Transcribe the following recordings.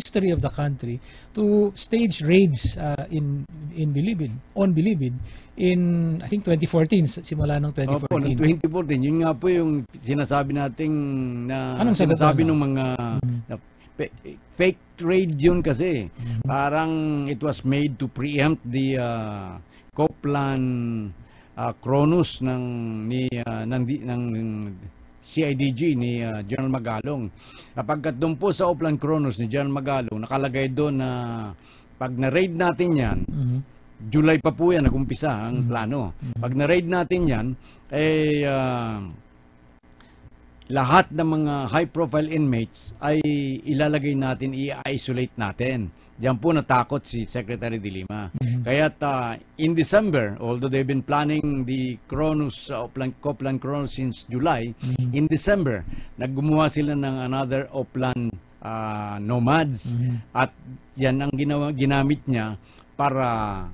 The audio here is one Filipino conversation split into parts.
history of the country to stage raids in Bilibid, on Bilibid in I think 2014, simula ng 2014. Opo, noong 2014, yun nga po yung sinasabi nating na Anong sagot sinasabi mo, ng mga na fake trade yun kasi. Parang it was made to preempt the Coplan Cronus ng CIDG ni General Magalong. Kapag doon po sa Oplan Cronus ni General Magalong, nakalagay doon na pag na-raid natin yan, July pa po yan, nag-umpisa ang plano. Pag na-raid natin yan, lahat ng mga high-profile inmates ay ilalagay natin, i-isolate natin. Diyan po natakot si Secretary De Lima. Kaya't in December, although they've been planning the Cronus, Coplan Cronus since July, in December, naggumawa sila ng another Oplan Nomads. At yan ang ginamit niya para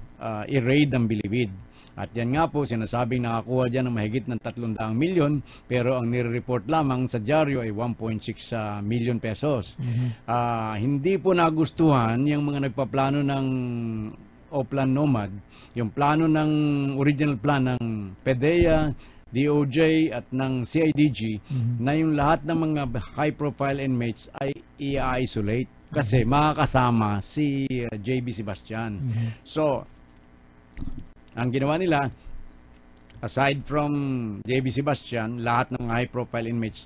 i-raid ang Bilibid. At yan nga po, sinasabing nakakuha dyan ng mahigit ng 300 milyon, pero ang nire-report lamang sa dyaryo ay 1.6 million pesos. Hindi po nagustuhan yung mga nagpaplano ng Oplan Nomad, yung plano ng original plan ng PDEA, DOJ at ng CIDG, na yung lahat ng mga high-profile inmates ay i-isolate kasi makakasama si JB Sebastian. So, ang ginawa nila, aside from JB Sebastian, lahat ng high-profile inmates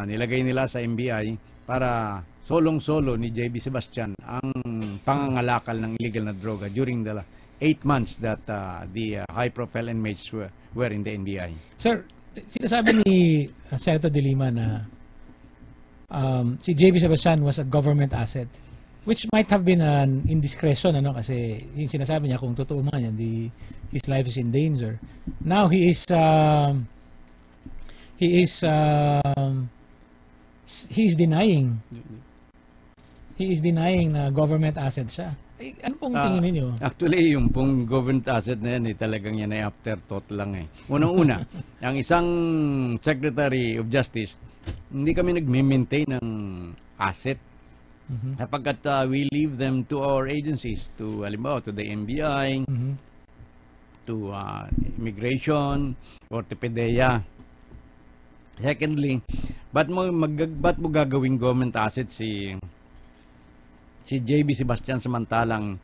nilagay nila sa MBI para solong-solo ni JB Sebastian ang pangangalakal ng illegal na droga during the 8 months that the high-profile inmates were in the NBI. Sir, sinasabi ni Senator De Lima na si JB Sebastian was a government asset, which might have been an indiscretion, kasi yung sinasabi niya, kung totoo man yan, his life is in danger. Now he is denying na government asset siya. Ano pong tingin ninyo? Actually, yung pong government asset na yan, talagang yan ay afterthought lang eh. Unang-una, ang isang Secretary of Justice, hindi kami nag-maintain ng asset. Sapagkat we leave them to our agencies, to halimbawa to the NBI, to immigration, or to PDEA. Secondly, ba't mo gagawing government asset si JB Sebastian samantalang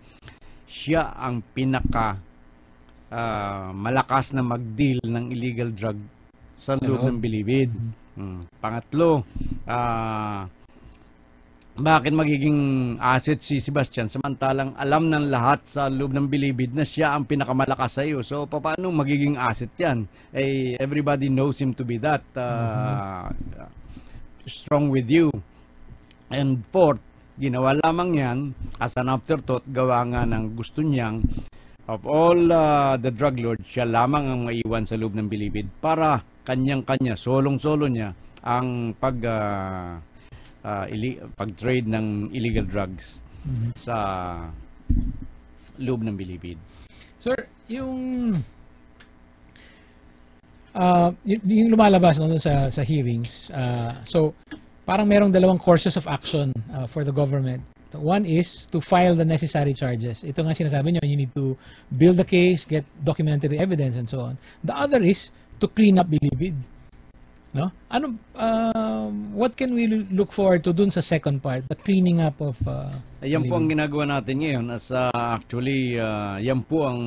siya ang pinaka malakas na mag-deal ng illegal drug sa loob ng Bilibid. Pangatlo, bakit magiging asset si Sebastian samantalang alam ng lahat sa loob ng Bilibid na siya ang pinakamalakas sa iyo? So, paano magiging asset yan? Everybody knows him to be that strong with you. And fourth, ginawa lamang yan as an afterthought, gawa nga ng gusto niyang of all the drug lords, siya lamang ang maiwan sa loob ng Bilibid para kanyang-kanya, solong-solo niya ang pag-trade ng illegal drugs sa loob ng Bilibid. Sir, yung lumalabas sa hearings, so parang merong dalawang courses of action for the government. One is to file the necessary charges. Ito nga sinasabi nyo, you need to build the case, get documentary evidence, and so on. The other is to clean up Bilibid. No? What can we look forward to dun sa second part, the cleaning up of yan po ang ginagawa natin ngayon. Actually, yan po ang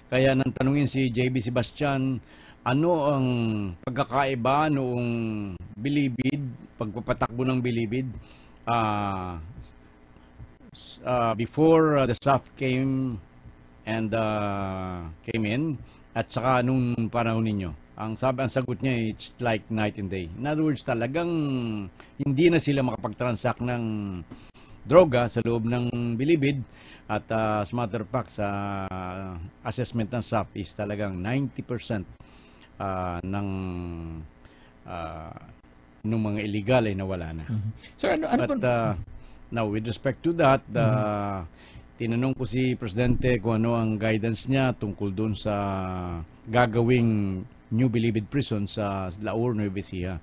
kaya nang tanungin si JB Sebastian, ano ang pagkakaiba noong Bilibid, pagpapatakbo ng Bilibid before the SAF came in at saka nung panahon ninyo. Ang sagot niya, it's like night and day. In other words, talagang hindi na sila makapag-transact ng droga sa loob ng Bilibid. At as a matter of fact, sa assessment ng SAF is talagang 90% ng mga illegal ay nawala na. Sir, now, with respect to that, tinanong ko si Presidente kung ano ang guidance niya tungkol doon sa gagawing New Bilibid Prison sa Laur, Nueva Ecija.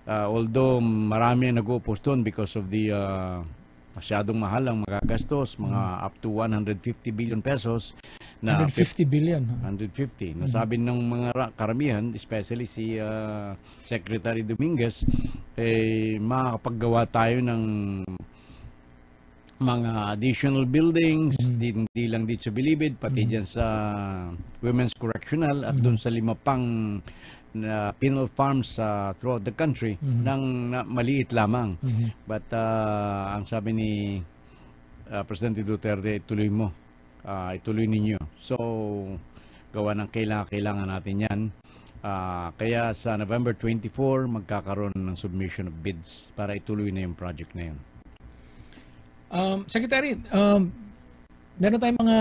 although marami ang nag-oppose doon because of the masyadong mahal ang magagastos, mga up to 150 billion pesos na 150 billion. 150. Nasabi ng mga karamihan, especially si Secretary Dominguez, makakapaggawa tayo ng mga additional buildings, hindi lang dito sa Bilibid, pati dyan sa Women's Correctional at doon sa 5 pang na penal farms throughout the country ng maliit lamang. But ang sabi ni Presidente Duterte, ituloy ninyo. So, gawa ng kailangan natin yan. Kaya sa November 24, magkakaroon ng submission of bids para ituloy na yung project na yun. Secretary, meron tayong mga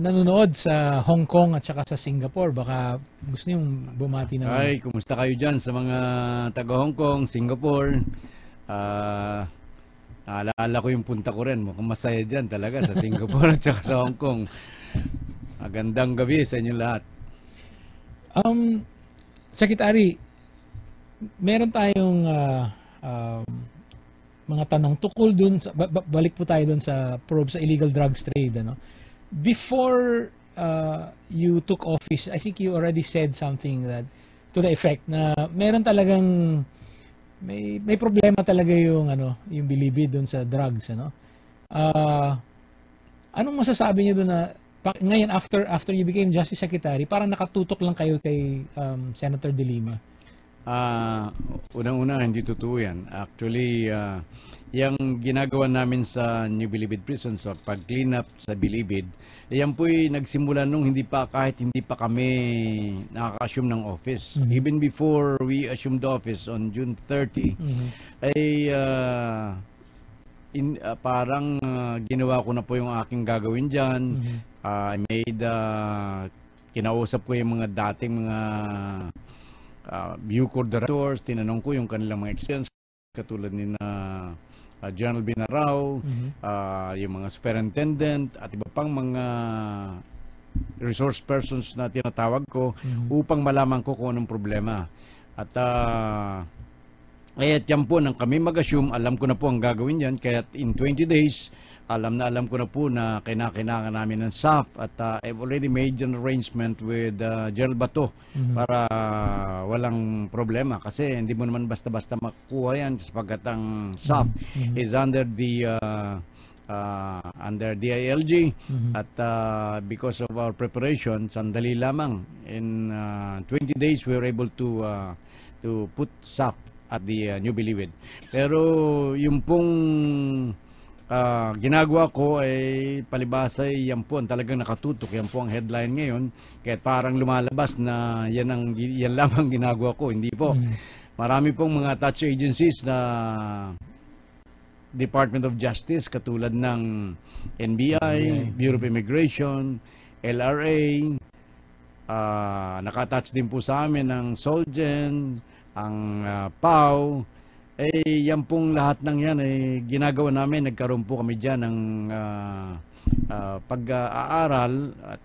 nanonood sa Hong Kong at saka sa Singapore. Baka gusto niyong bumati naman. Ay, kumusta kayo dyan sa mga taga Hong Kong, Singapore? Naalala ko yung punta ko rin. Mukhang masaya dyan talaga sa Singapore at saka sa Hong Kong. Magandang gabi sa inyo lahat. Secretary, meron tayong mga tanong tukol dun sa, balik po tayo dun sa probe sa illegal drugs trade, ano. Before you took office, I think you already said something that to the effect na meron talagang may problema talaga yung yung Bilibid dun sa drugs, ano. Anong masasabi niyo dun na ngayon after you became Justice Secretary, parang nakatutok lang kayo kay Senator De Lima? Unang-una, hindi totoo yan. Actually, yung ginagawa namin sa New Bilibid Prison, so pag-clean up sa Bilibid, yan po'y nagsimula nung kahit hindi pa kami nakaka-assume ng office. Even before we assumed the office on June 30, ay parang ginawa ko na po yung aking gagawin dyan. I made, kinausap ko yung mga dating mga Bucor directors, tinanong ko yung kanilang mga experience katulad ni General Binarao, yung mga superintendent at iba pang mga resource persons na tinatawag ko upang malaman ko kung anong problema. At yan po nang kami mag-assume, alam ko na po ang gagawin yan, kaya in 20 days alam ko na po na kailangan namin ng SAF at I've already made an arrangement with General Bato para walang problema kasi hindi mo naman basta-basta makuha yan sapagkat ang SAF is under the DILG at because of our preparation, sandali lamang in 20 days we were able to put SAF at the New Bilibid. Pero yung pong ginagawa ko ay palibasa yan po ang talagang nakatutok, yan po ang headline ngayon, kaya parang lumalabas na yan lamang ginagawa ko. Hindi po. Marami pong mga touch agencies na Department of Justice katulad ng NBI, Bureau of Immigration, LRA, nakatouch din po sa amin ng Solgen, ang PAO. Yan pong lahat ng yan ginagawa namin. Nagkaroon po kami dyan ng pag-aaral at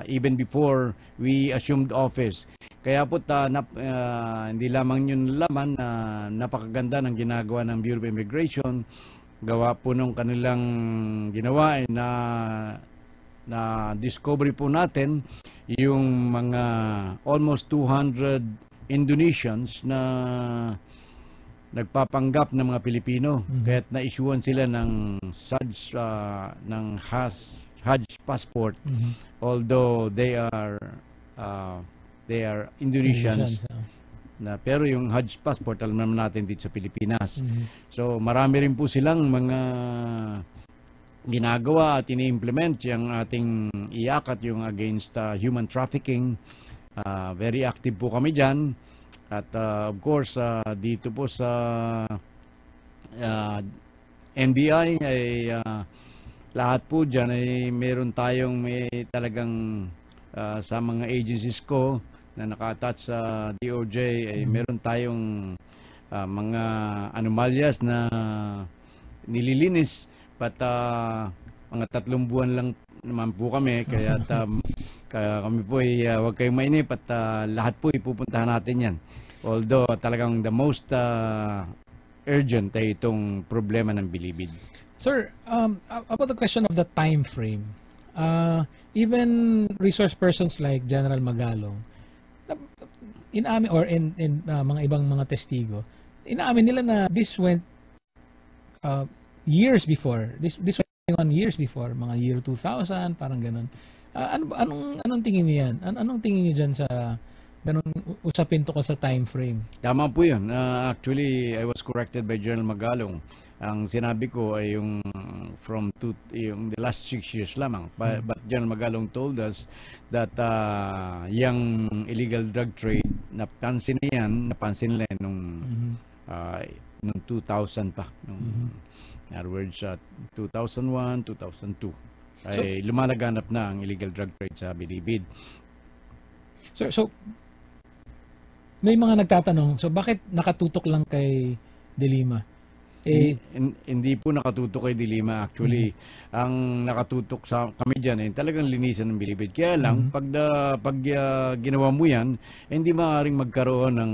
even before we assumed office. Kaya po hindi lamang yun laman na napakaganda ng ginagawa ng Bureau of Immigration. Gawa po nung kanilang ginawa na discovery po natin yung mga almost 200 Indonesians na nagpapanggap ng mga Pilipino, kaya't na-issuean sila ng Hajj passport, although they are Indonesians. Pero yung Hajj passport alam naman natin dito sa Pilipinas. So marami rin po silang mga ginagawa at ini-implement yung ating IACAT, yung against human trafficking. Very active po kami dyan. At of course, dito po sa NBI ay lahat po dyan ay meron tayong talagang sa mga agencies ko na nakatouch sa DOJ ay meron tayong mga anomalyas na nililinis. But mga 3 buwan lang naman po kami, kaya kami po ay huwag kayong mainip at lahat po ipupuntahan natin yan. Although talagang the most urgent ay itong problema ng Bilibid. Sir, about the question of the time frame, even resource persons like General Magalong, inamin or in mga ibang mga testigo, inaamin nila na this went years before. This went on years before, mga year 2000, parang ganun. Anong tingin niyo yan? Anong tingin niyo diyan sa ganun usapin tungkol sa time frame? Tama po 'yun. Actually, I was corrected by General Magalong. Ang sinabi ko ay yung yung the last 6 years lamang. But General Magalong told us that yung illegal drug trade, napansin nila nung nung 2000 pa. In other words, 2001, 2002 ay lumalaganap na ang illegal drug trade sa Bilibid. So may mga nagtatanong, so bakit nakatutok lang kay De Lima? Hindi po nakatutok kay De Lima. Actually, ang nakatutok sa kami dyan ay talagang linisan ng Bilibid. Kaya lang, pag ginawa mo yan, hindi maaaring magkaroon ng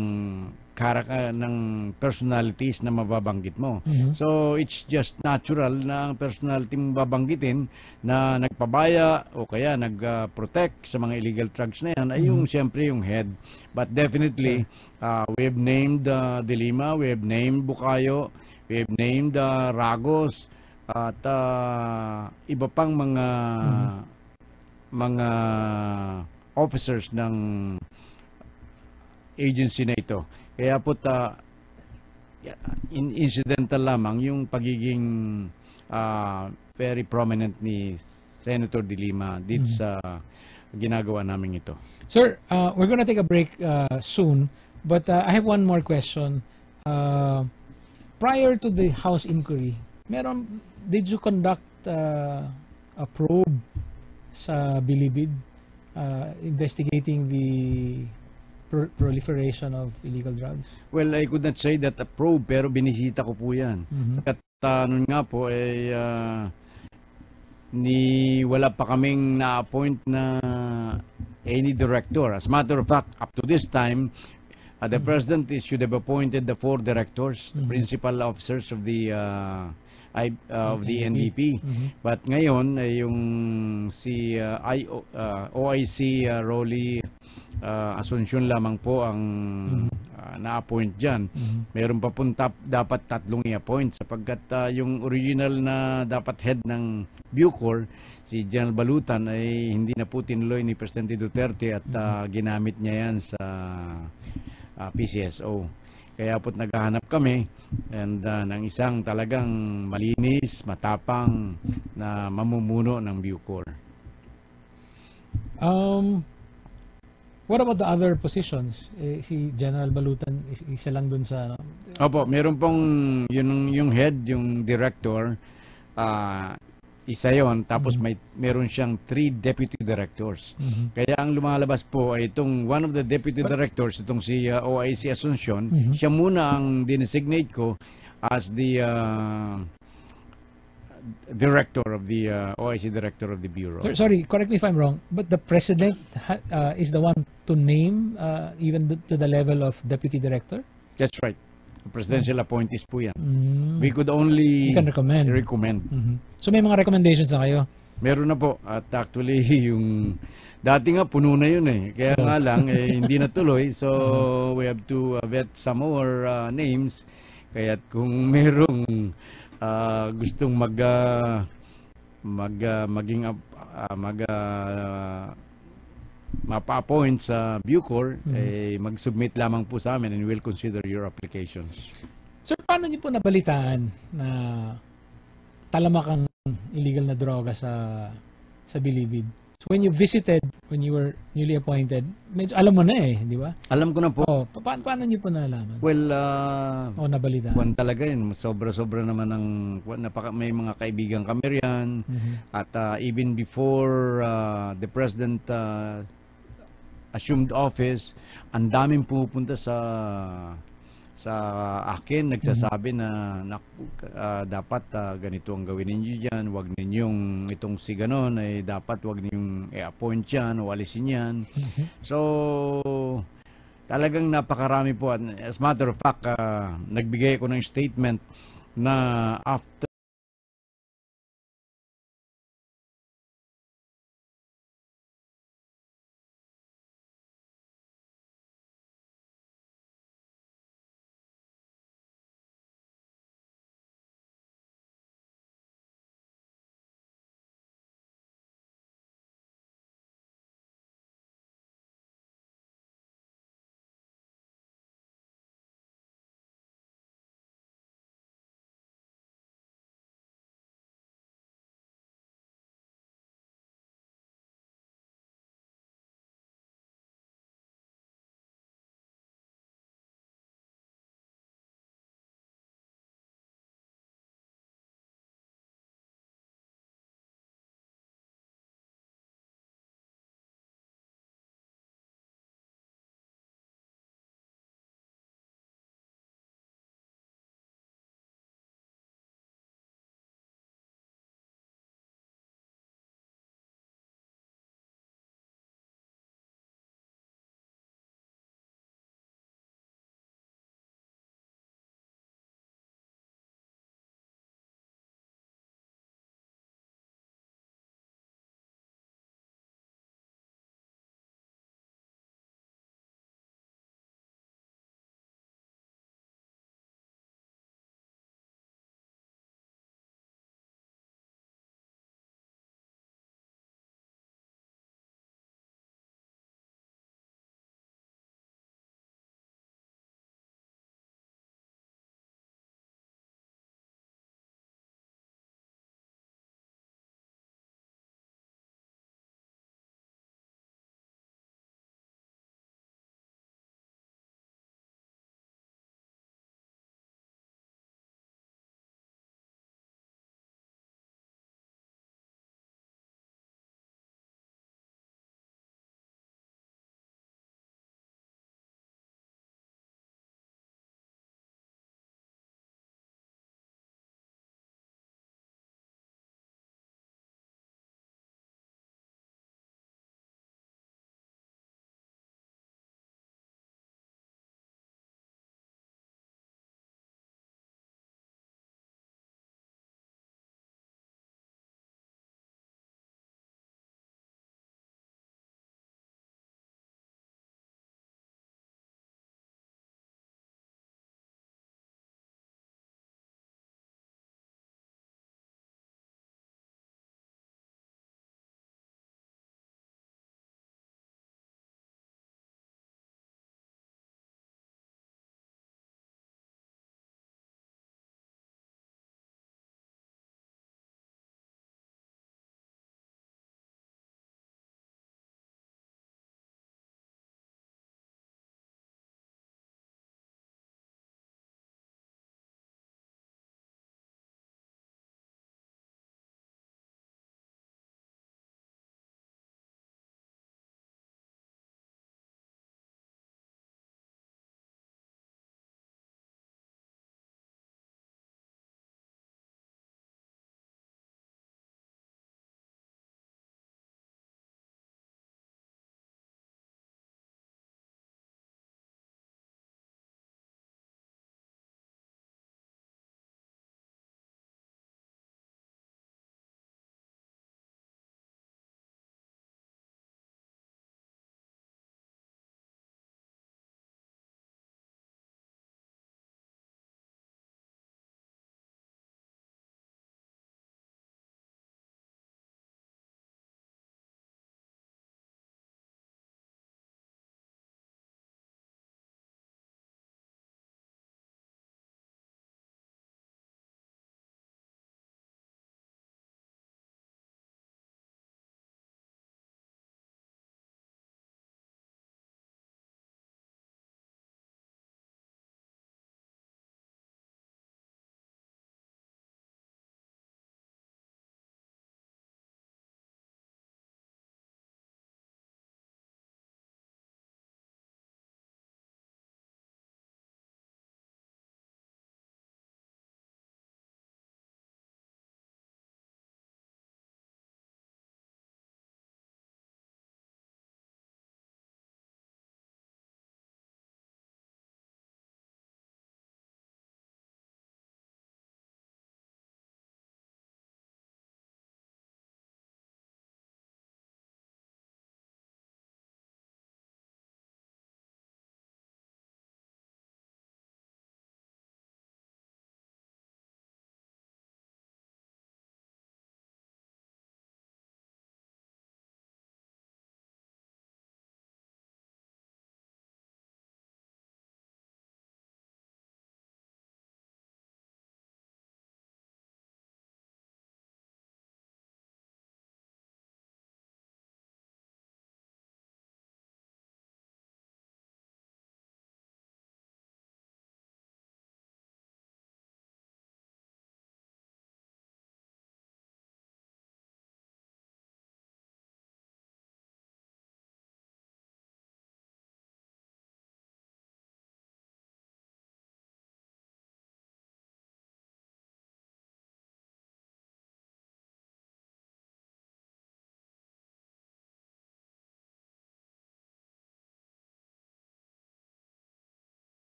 personalities na mababanggit mo. So, it's just natural na ang personality mong babanggitin na nagpabaya o kaya nag-protect sa mga illegal drugs na yan ay yung siyempre yung head. But definitely, we have named De Lima, we have named Bukayo, we have named Ragos at iba pang mga officers ng agency na ito. Kaya po incidental lamang yung pagiging very prominent ni Senator De Lima dito sa ginagawa namin ito. Sir, we're gonna take a break soon, but I have one more question. Prior to the House inquiry, did you conduct a probe sa Bilibid investigating the proliferation of illegal drugs? Well, I could not say that a probe, pero binisita ko po yan. At nun nga po, wala pa kaming na-appoint na any director. As a matter of fact, up to this time, the President should have appointed the 4 directors, the principal officers of the NDP. But ngayon, yung si OIC Rolly Asuncion lamang po ang na-appoint dyan. Meron pa pong dapat 3 i-appoint sapagkat yung original na dapat head ng Bucor, si General Balutan, ay hindi na po tinuloy ni Presidente Duterte at ginamit niya yan sa PCSO. Kaya po't naghahanap kami ng isang talagang malinis, matapang na mamumuno ng Bucor. What about the other positions? Si General Balutan, isa lang dun sa... Opo, meron pong yung head, yung director, isa yon. Tapos meron siyang 3 deputy directors. Kaya ang lumalabas po ay itong one of the deputy directors, itong si OIC Asuncion, siya muna ang dinesignate ko as the director of the OIC director of the bureau. Sorry, correct me if I'm wrong, but the president is the one to name even to the level of deputy director? That's right. Presidential appointees po yan. We could only recommend. So may mga recommendations na kayo? Meron na po. At actually, yung dati nga puno na yun eh. Kaya nga lang, hindi natuloy. So, we have to vet some more names. Kaya kung merong gustong mapa-appoint sa Bucor, mag-submit lamang po sa amin and we'll consider your applications. Sir, paano niyo po nabalitaan na talamak ang illegal na droga sa Bilibid? So when you visited, when you were newly appointed, medyo alam mo na di ba? Alam ko na po. Paano niyo po nalaman? Well, nabalitaan. Kung talaga yun, sobra-sobra naman may mga kaibigan kami riyan. At even before the President assumed office, ang daming pupunta sa akin, nagsasabi na dapat ganito ang gawin ninyo dyan, wag ninyong itong si ganon, ay dapat wag ninyong i-appoint yan o alisin yan. So, talagang napakarami po. As a matter of fact, nagbigay ko ng statement na after